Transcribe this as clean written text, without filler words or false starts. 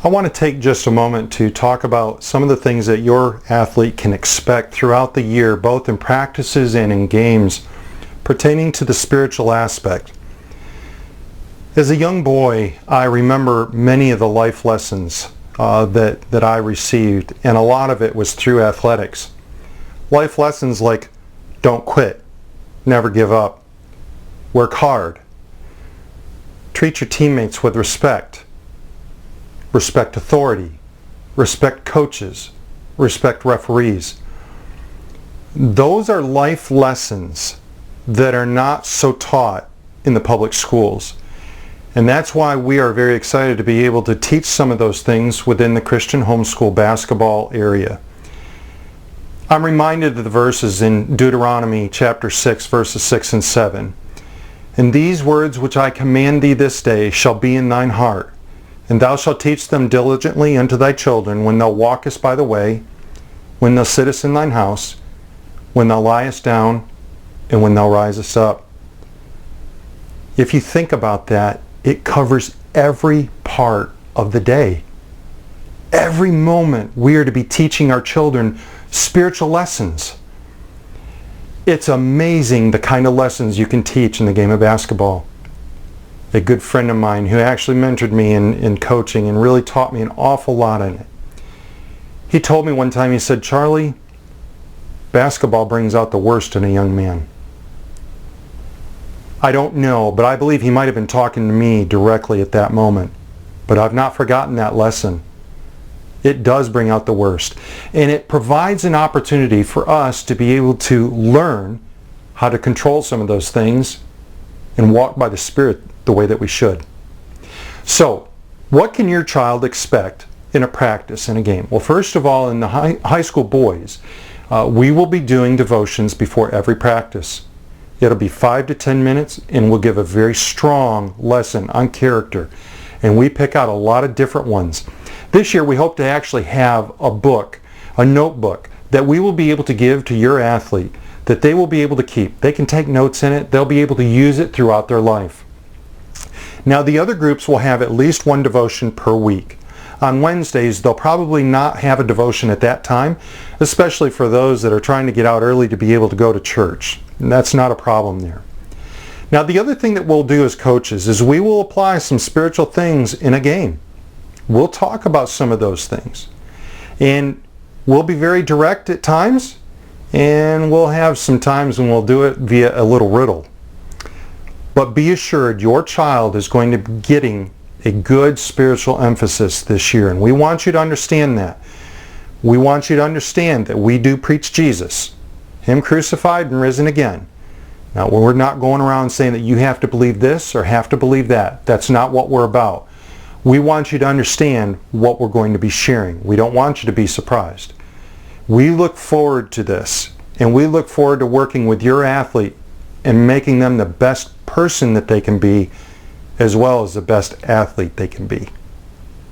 I want to take just a moment to talk about some of the things that your athlete can expect throughout the year, both in practices and in games, pertaining to the spiritual aspect. As a young boy, I remember many of the life lessons that I received, and a lot of it was through athletics. Life lessons like don't quit, never give up, work hard, treat your teammates with respect, respect authority, respect coaches, respect referees. Those are life lessons that are not so taught in the public schools. And that's why we are very excited to be able to teach some of those things within the Christian homeschool basketball area. I'm reminded of the verses in Deuteronomy chapter 6, verses 6 and 7. And these words which I command thee this day shall be in thine heart, and thou shalt teach them diligently unto thy children when thou walkest by the way, when thou sittest in thine house, when thou liest down, and when thou risest up. If you think about that, it covers every part of the day. Every moment we are to be teaching our children spiritual lessons. It's amazing the kind of lessons you can teach in the game of basketball. A good friend of mine who actually mentored me in coaching and really taught me an awful lot in it. He told me one time, he said, "Charlie, basketball brings out the worst in a young man." I don't know, but I believe he might have been talking to me directly at that moment. But I've not forgotten that lesson. It does bring out the worst. And it provides an opportunity for us to be able to learn how to control some of those things and walk by the Spirit the way that we should. So, what can your child expect in a practice, in a game? Well, first of all, in the high school boys, we will be doing devotions before every practice. It'll be 5 to 10 minutes, and we'll give a very strong lesson on character. And we pick out a lot of different ones. This year, we hope to actually have a book, a notebook, that we will be able to give to your athlete, that they will be able to keep. They can take notes in it. They'll be able to use it throughout their life. Now, the other groups will have at least one devotion per week. On Wednesdays, they'll probably not have a devotion at that time, especially for those that are trying to get out early to be able to go to church. And that's not a problem there. Now, the other thing that we'll do as coaches is we will apply some spiritual things in a game. We'll talk about some of those things. And we'll be very direct at times, and we'll have some times when we'll do it via a little riddle. But be assured your child is going to be getting a good spiritual emphasis this year. And we want you to understand that. We want you to understand that we do preach Jesus, Him crucified and risen again. Now, we're not going around saying that you have to believe this or have to believe that. That's not what we're about. We want you to understand what we're going to be sharing. We don't want you to be surprised. We look forward to this, and we look forward to working with your athlete and making them the best person that they can be, as well as the best athlete they can be.